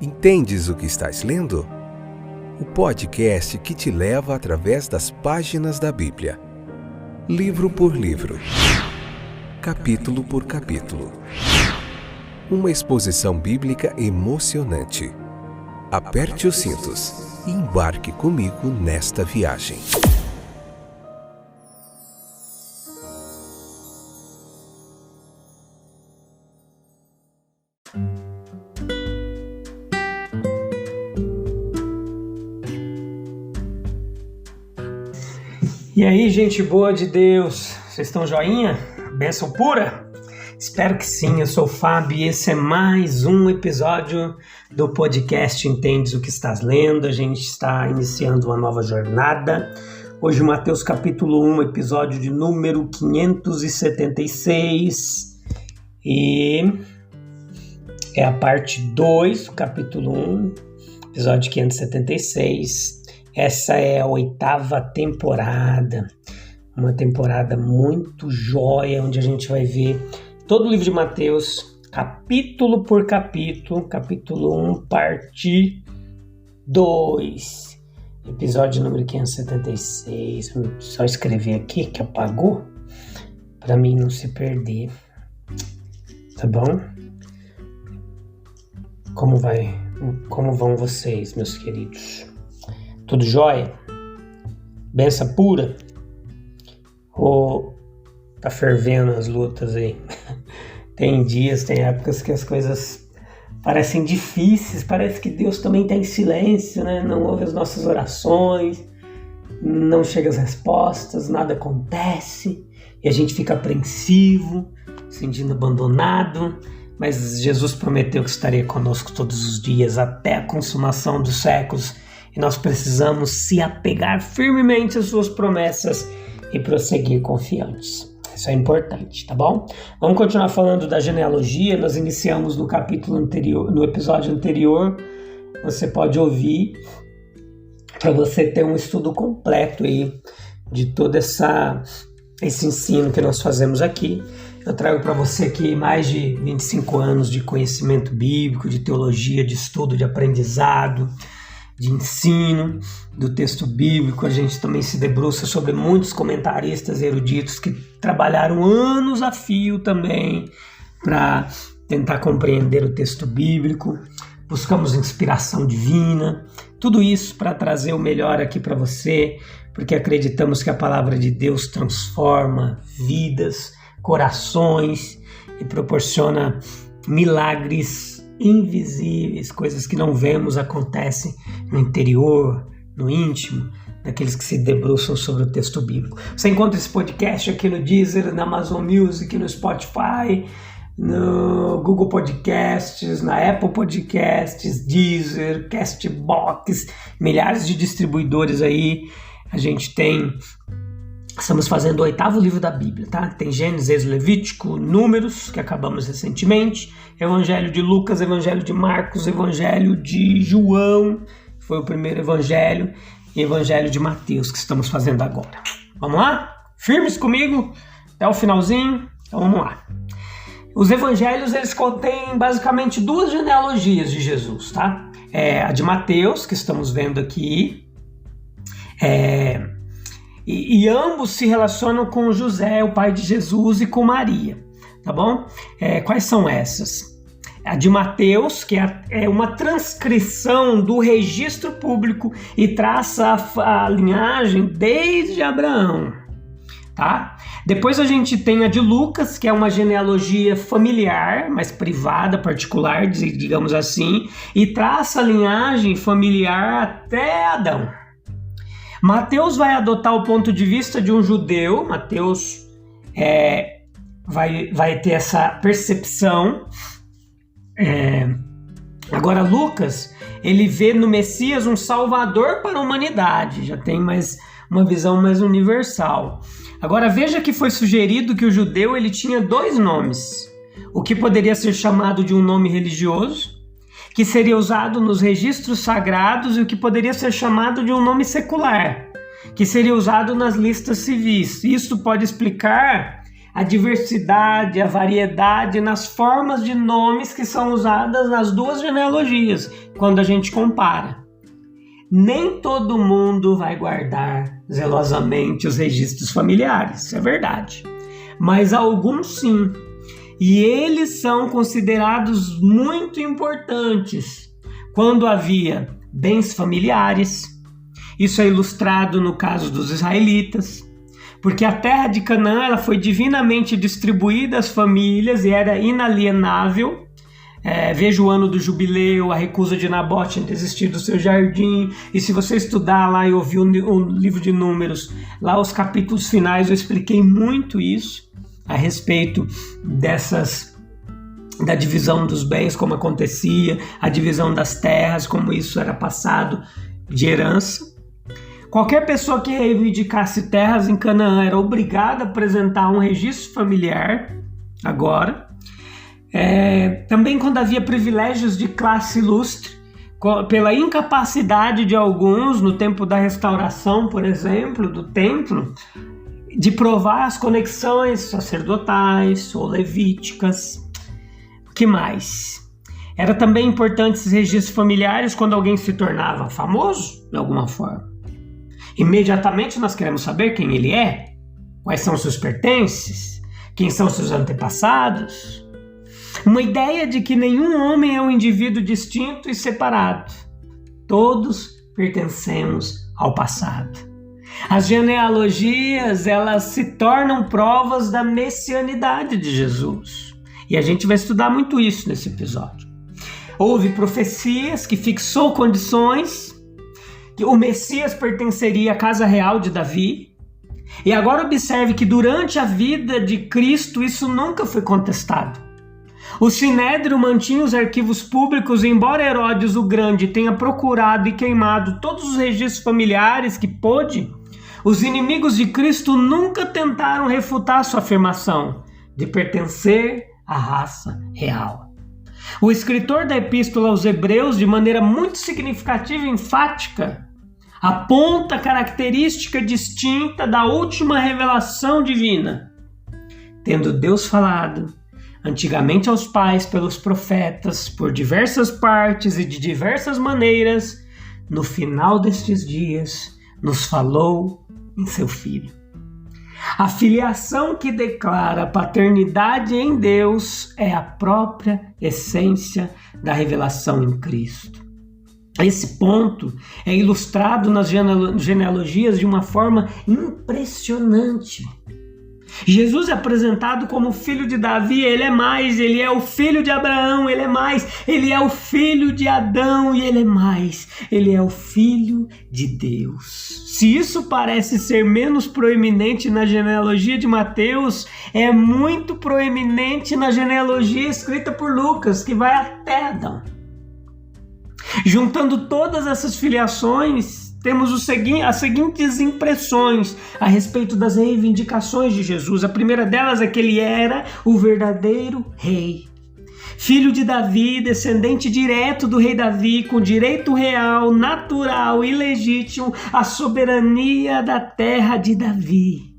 Entendes o que estás lendo? O podcast que te leva através das páginas da Bíblia. Livro por livro. Capítulo por capítulo. Uma exposição bíblica emocionante. Aperte os cintos e embarque comigo nesta viagem. E aí, gente boa de Deus, vocês estão joinha? Bênção pura? Espero que sim, eu sou o Fábio e esse é mais um episódio do podcast Entendes o que estás lendo. A gente está iniciando uma nova jornada. Hoje Mateus capítulo 1, episódio de número 576 e é a parte 2 do capítulo 1, episódio 576. Essa é a 8ª temporada, uma temporada muito jóia, onde a gente vai ver todo o livro de Mateus, capítulo por capítulo, capítulo 1, parte 2, episódio número 576, vou só escrever aqui que apagou, para mim não se perder, tá bom? Como vão vocês, meus queridos? Tudo jóia? Benção pura? Ou tá fervendo as lutas aí? Tem dias, tem épocas que as coisas parecem difíceis, parece que Deus também está em silêncio, né? Não ouve as nossas orações, não chegam as respostas, nada acontece e a gente fica apreensivo, sentindo abandonado, mas Jesus prometeu que estaria conosco todos os dias até a consumação dos séculos. E nós precisamos se apegar firmemente às suas promessas e prosseguir confiantes. Isso é importante, tá bom? Vamos continuar falando da genealogia. Nós iniciamos no capítulo anterior, no episódio anterior. Você pode ouvir para você ter um estudo completo aí de todo esse ensino que nós fazemos aqui. Eu trago para você aqui mais de 25 anos de conhecimento bíblico, de teologia, de estudo, de aprendizado, de ensino do texto bíblico. A gente também se debruça sobre muitos comentaristas eruditos que trabalharam anos a fio também para tentar compreender o texto bíblico. Buscamos inspiração divina, tudo isso para trazer o melhor aqui para você, porque acreditamos que a palavra de Deus transforma vidas, corações e proporciona milagres invisíveis, coisas que não vemos acontecem no interior, no íntimo, daqueles que se debruçam sobre o texto bíblico. Você encontra esse podcast aqui no Deezer, na Amazon Music, no Spotify, no Google Podcasts, na Apple Podcasts, Deezer, Castbox, milhares de distribuidores aí. Estamos fazendo o 8º livro da Bíblia, tá? Tem Gênesis, Êxodo, Levítico, Números, que acabamos recentemente, Evangelho de Lucas, Evangelho de Marcos, Evangelho de João, que foi o primeiro evangelho, e Evangelho de Mateus, que estamos fazendo agora. Vamos lá? Firmes comigo? Até o finalzinho? Então vamos lá. Os evangelhos, eles contêm basicamente 2 genealogias de Jesus, tá? A de Mateus, que estamos vendo aqui, E ambos se relacionam com José, o pai de Jesus, e com Maria, tá bom? Quais são essas? A de Mateus, que é uma transcrição do registro público e traça a linhagem desde Abraão, tá? Depois a gente tem a de Lucas, que é uma genealogia familiar, mais privada, particular, digamos assim, e traça a linhagem familiar até Adão. Mateus vai adotar o ponto de vista de um judeu. Mateus vai ter essa percepção. Agora Lucas, ele vê no Messias um salvador para a humanidade, já tem mais uma visão mais universal. Agora veja que foi sugerido que o judeu ele tinha 2 nomes, o que poderia ser chamado de um nome religioso, que seria usado nos registros sagrados, e o que poderia ser chamado de um nome secular, que seria usado nas listas civis. Isso pode explicar a diversidade, a variedade nas formas de nomes que são usadas nas duas genealogias, quando a gente compara. Nem todo mundo vai guardar zelosamente os registros familiares, isso é verdade. Mas alguns sim. E eles são considerados muito importantes quando havia bens familiares. Isso é ilustrado no caso dos israelitas, porque a terra de Canaã ela foi divinamente distribuída às famílias e era inalienável. Veja o ano do jubileu, a recusa de Nabote em desistir do seu jardim. E se você estudar lá e ouvir o livro de Números, lá os capítulos finais eu expliquei muito isso a respeito da divisão dos bens, como acontecia, a divisão das terras, como isso era passado de herança. Qualquer pessoa que reivindicasse terras em Canaã era obrigada a apresentar um registro familiar. Agora, também quando havia privilégios de classe ilustre, pela incapacidade de alguns, no tempo da restauração, por exemplo, do templo, de provar as conexões sacerdotais ou levíticas. O que mais? Era também importante esses registros familiares quando alguém se tornava famoso, de alguma forma. Imediatamente nós queremos saber quem ele é, quais são seus pertences, quem são seus antepassados. Uma ideia de que nenhum homem é um indivíduo distinto e separado. Todos pertencemos ao passado. As genealogias, elas se tornam provas da messianidade de Jesus. E a gente vai estudar muito isso nesse episódio. Houve profecias que fixou condições, que o Messias pertenceria à casa real de Davi. E agora observe que durante a vida de Cristo isso nunca foi contestado. O Sinédrio mantinha os arquivos públicos, embora Herodes o Grande tenha procurado e queimado todos os registros familiares que pôde, os inimigos de Cristo nunca tentaram refutar sua afirmação de pertencer à raça real. O escritor da Epístola aos Hebreus, de maneira muito significativa e enfática, aponta a característica distinta da última revelação divina. Tendo Deus falado antigamente aos pais pelos profetas, por diversas partes e de diversas maneiras, no final destes dias nos falou em seu Filho. A filiação que declara a paternidade em Deus é a própria essência da revelação em Cristo. Esse ponto é ilustrado nas genealogias de uma forma impressionante. Jesus é apresentado como filho de Davi, ele é mais, ele é o filho de Abraão, ele é mais, ele é o filho de Adão e ele é mais, ele é o filho de Deus. Se isso parece ser menos proeminente na genealogia de Mateus, é muito proeminente na genealogia escrita por Lucas, que vai até Adão. Juntando todas essas filiações, temos as seguintes impressões a respeito das reivindicações de Jesus. A primeira delas é que ele era o verdadeiro rei. Filho de Davi, descendente direto do rei Davi, com direito real, natural e legítimo à soberania da terra de Davi.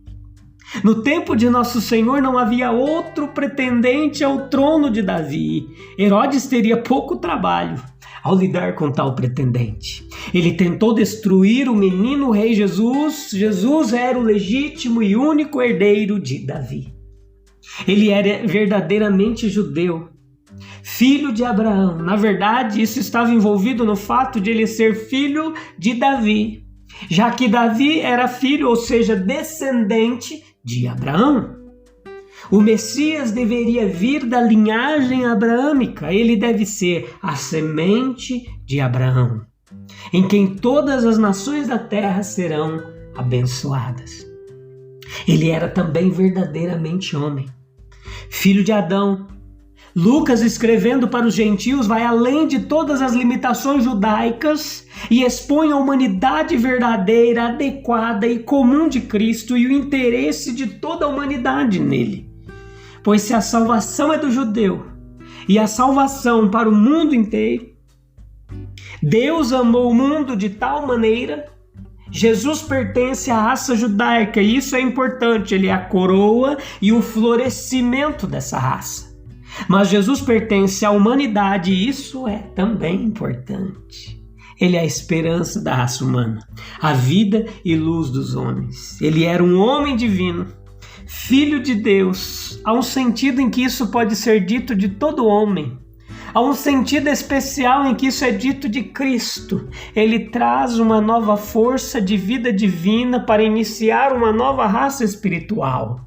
No tempo de Nosso Senhor não havia outro pretendente ao trono de Davi. Herodes teria pouco trabalho ao lidar com tal pretendente. Ele tentou destruir o menino rei Jesus. Jesus era o legítimo e único herdeiro de Davi. Ele era verdadeiramente judeu, filho de Abraão. Na verdade, isso estava envolvido no fato de ele ser filho de Davi, já que Davi era filho, ou seja, descendente de Abraão. O Messias deveria vir da linhagem abraâmica. Ele deve ser a semente de Abraão, em quem todas as nações da terra serão abençoadas. Ele era também verdadeiramente homem, filho de Adão. Lucas, escrevendo para os gentios, vai além de todas as limitações judaicas e expõe a humanidade verdadeira, adequada e comum de Cristo e o interesse de toda a humanidade nele. Pois se a salvação é do judeu e a salvação para o mundo inteiro, Deus amou o mundo de tal maneira Jesus pertence à raça judaica e isso é importante, ele é a coroa e o florescimento dessa raça. Mas Jesus pertence à humanidade e isso é também importante. Ele é a esperança da raça humana, a vida e luz dos homens. Ele era um homem divino, filho de Deus. Há um sentido em que isso pode ser dito de todo homem. Há um sentido especial em que isso é dito de Cristo. Ele traz uma nova força de vida divina para iniciar uma nova raça espiritual.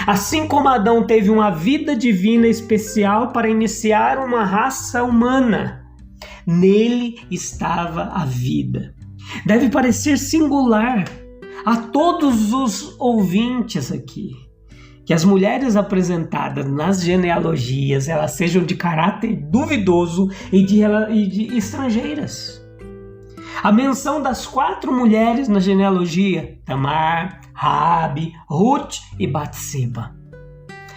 Assim como Adão teve uma vida divina especial para iniciar uma raça humana, nele estava a vida. Deve parecer singular a todos os ouvintes aqui que as mulheres apresentadas nas genealogias elas sejam de caráter duvidoso e de estrangeiras. A menção das 4 mulheres na genealogia, Tamar, Raabe, Ruth e Batseba,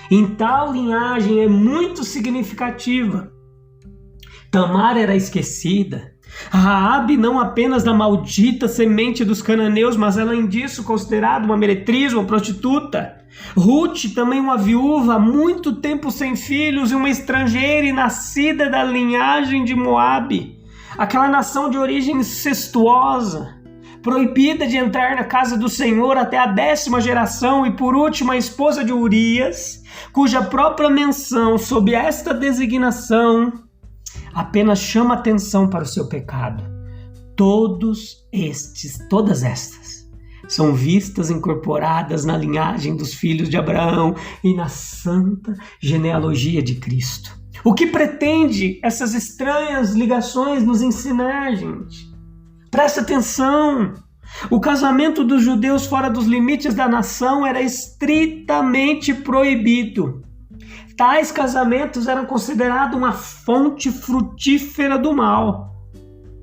em tal linhagem é muito significativa. Tamar era esquecida. Raabe não apenas da maldita semente dos cananeus, mas além disso considerada uma meretriz, uma prostituta. Ruth também uma viúva, há muito tempo sem filhos e uma estrangeira e nascida da linhagem de Moabe, aquela nação de origem incestuosa, proibida de entrar na casa do Senhor até a 10ª geração, e por último a esposa de Urias, cuja própria menção sob esta designação apenas chama atenção para o seu pecado. Todas estas são vistas incorporadas na linhagem dos filhos de Abraão e na santa genealogia de Cristo. O que pretende essas estranhas ligações nos ensinar, gente? Presta atenção! O casamento dos judeus fora dos limites da nação era estritamente proibido. Tais casamentos eram considerados uma fonte frutífera do mal,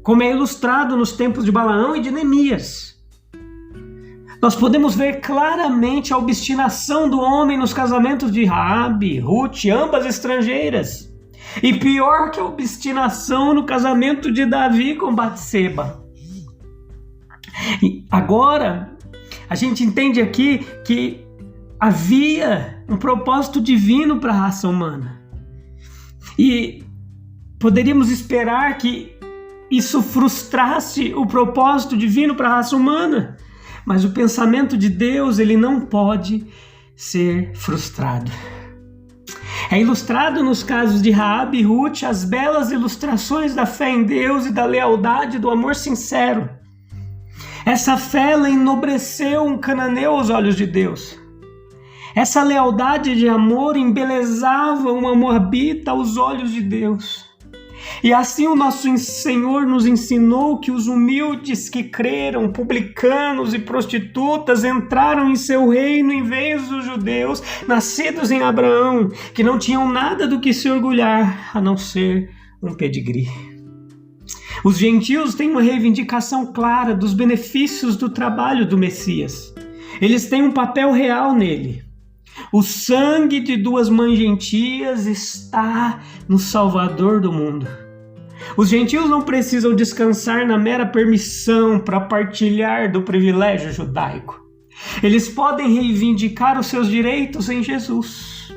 como é ilustrado nos tempos de Balaão e de Neemias. Nós podemos ver claramente a obstinação do homem nos casamentos de Raabe, Ruth, ambas estrangeiras. E pior que a obstinação no casamento de Davi com Batseba. E agora, a gente entende aqui que havia um propósito divino para a raça humana. E poderíamos esperar que isso frustrasse o propósito divino para a raça humana. Mas o pensamento de Deus, ele não pode ser frustrado. É ilustrado nos casos de Raabe e Ruth as belas ilustrações da fé em Deus e da lealdade do amor sincero. Essa fé ela enobreceu um cananeu aos olhos de Deus. Essa lealdade de amor embelezava uma moabita aos olhos de Deus. E assim o nosso Senhor nos ensinou que os humildes que creram, publicanos e prostitutas, entraram em seu reino em vez dos judeus, nascidos em Abraão, que não tinham nada do que se orgulhar, a não ser um pedigree. Os gentios têm uma reivindicação clara dos benefícios do trabalho do Messias. Eles têm um papel real nele. O sangue de 2 mães gentias está no Salvador do mundo. Os gentios não precisam descansar na mera permissão para partilhar do privilégio judaico. Eles podem reivindicar os seus direitos em Jesus.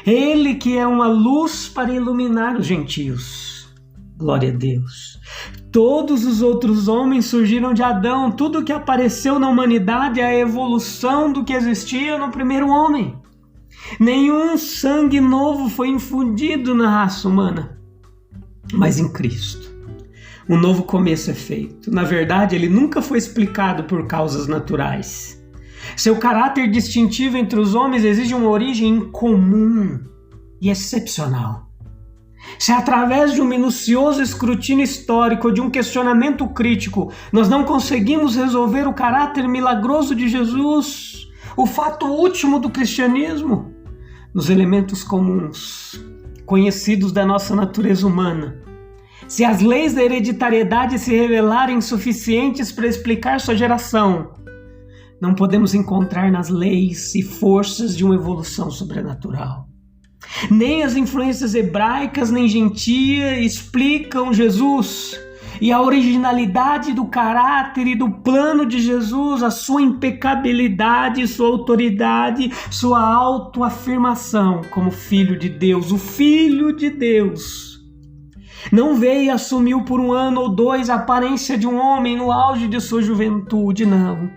Ele que é uma luz para iluminar os gentios. Glória a Deus. Todos os outros homens surgiram de Adão. Tudo que apareceu na humanidade é a evolução do que existia no primeiro homem. Nenhum sangue novo foi infundido na raça humana, mas em Cristo. Um novo começo é feito. Na verdade, ele nunca foi explicado por causas naturais. Seu caráter distintivo entre os homens exige uma origem incomum e excepcional. Se através de um minucioso escrutínio histórico ou de um questionamento crítico nós não conseguimos resolver o caráter milagroso de Jesus, o fato último do cristianismo, nos elementos comuns, conhecidos da nossa natureza humana, se as leis da hereditariedade se revelarem insuficientes para explicar sua geração, não podemos encontrar nas leis e forças de uma evolução sobrenatural. Nem as influências hebraicas nem gentia explicam Jesus. e a originalidade do caráter e do plano de Jesus, a sua impecabilidade, sua autoridade, sua autoafirmação como Filho de Deus. O Filho de Deus não veio e assumiu por 1 ano ou 2 a aparência de um homem no auge de sua juventude, não.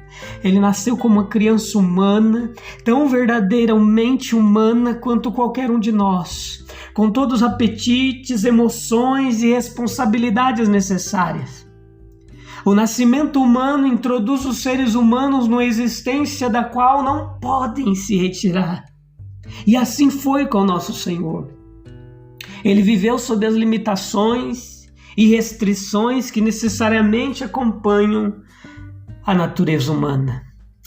Ele nasceu como uma criança humana, tão verdadeiramente humana quanto qualquer um de nós, com todos os apetites, emoções e responsabilidades necessárias. O nascimento humano introduz os seres humanos numa existência da qual não podem se retirar. E assim foi com o nosso Senhor. Ele viveu sob as limitações e restrições que necessariamente acompanham a natureza humana.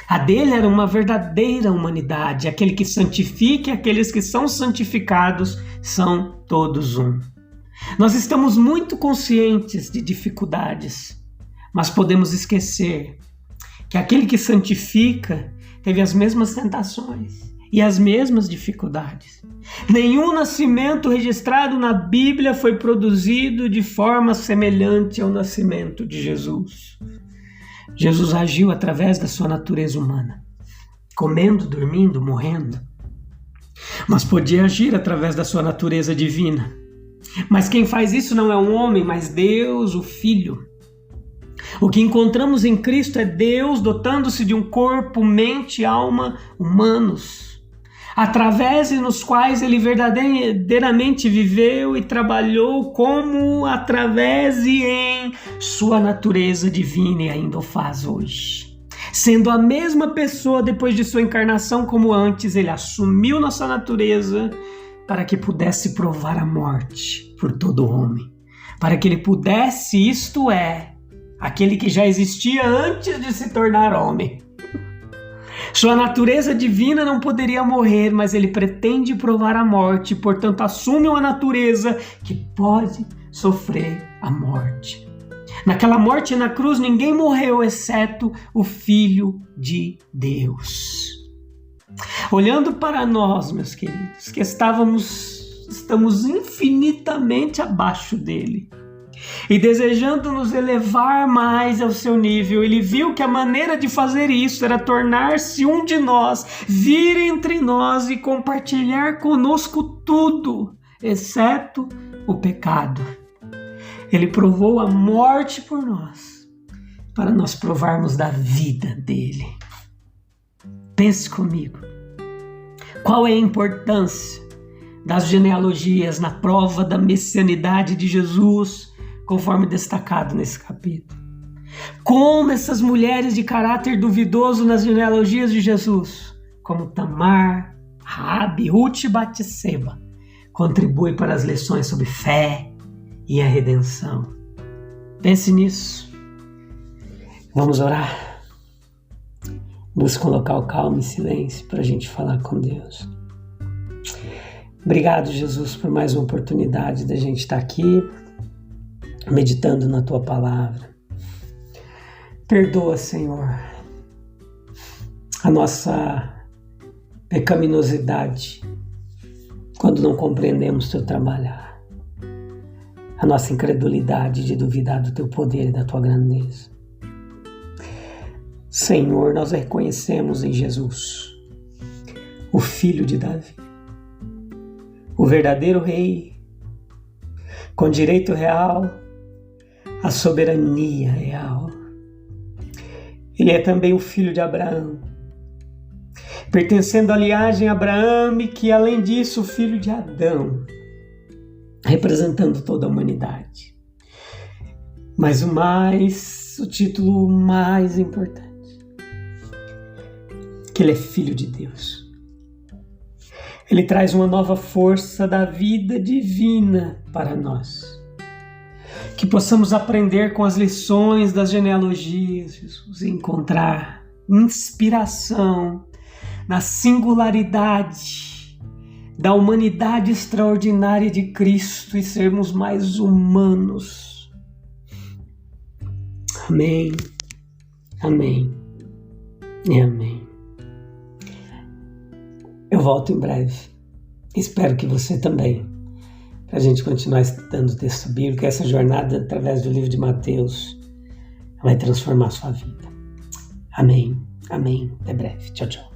A dele era uma verdadeira humanidade. Aquele que santifica e aqueles que são santificados são todos um. Nós estamos muito conscientes de dificuldades, mas podemos esquecer que aquele que santifica teve as mesmas tentações e as mesmas dificuldades. Nenhum nascimento registrado na Bíblia foi produzido de forma semelhante ao nascimento de Jesus. Jesus agiu através da sua natureza humana, comendo, dormindo, morrendo. Mas podia agir através da sua natureza divina. Mas quem faz isso não é um homem, mas Deus, o Filho. O que encontramos em Cristo é Deus dotando-se de um corpo, mente e alma humanos, através e nos quais ele verdadeiramente viveu e trabalhou como através e em sua natureza divina, e ainda o faz hoje. Sendo a mesma pessoa depois de sua encarnação como antes, ele assumiu nossa natureza para que pudesse provar a morte por todo homem, para que ele pudesse, isto é, aquele que já existia antes de se tornar homem. Sua natureza divina não poderia morrer, mas ele pretende provar a morte, portanto assume uma natureza que pode sofrer a morte. Naquela morte na cruz ninguém morreu exceto o Filho de Deus. Olhando para nós, meus queridos, que estamos infinitamente abaixo dele, e desejando nos elevar mais ao seu nível, ele viu que a maneira de fazer isso era tornar-se um de nós, vir entre nós e compartilhar conosco tudo, exceto o pecado. Ele provou a morte por nós, para nós provarmos da vida dele. Pense comigo, qual é a importância das genealogias na prova da messianidade de Jesus, conforme destacado nesse capítulo? Como essas mulheres de caráter duvidoso nas genealogias de Jesus, como Tamar, Raabe, Ruth e Batseba, contribuem para as lições sobre fé e a redenção. Pense nisso. Vamos orar. Busca um local calmo e silêncio para a gente falar com Deus. Obrigado, Jesus, por mais uma oportunidade da gente estar aqui meditando na Tua Palavra. Perdoa, Senhor, a nossa pecaminosidade quando não compreendemos Teu trabalhar, a nossa incredulidade de duvidar do Teu poder e da Tua grandeza. Senhor, nós reconhecemos em Jesus o Filho de Davi, o verdadeiro Rei, com direito real, a soberania real. Ele é também o filho de Abraão, pertencendo à linhagem abraâmica e, além disso, o filho de Adão, representando toda a humanidade. Mas o título mais importante, que ele é filho de Deus. Ele traz uma nova força da vida divina para nós. Que possamos aprender com as lições das genealogias, Jesus, e encontrar inspiração na singularidade da humanidade extraordinária de Cristo e sermos mais humanos. Amém, amém e amém. Eu volto em breve. Espero que você também para a gente continuar estudando o texto bíblico. Essa jornada através do livro de Mateus vai transformar a sua vida. Amém. Amém. Até breve. Tchau, tchau.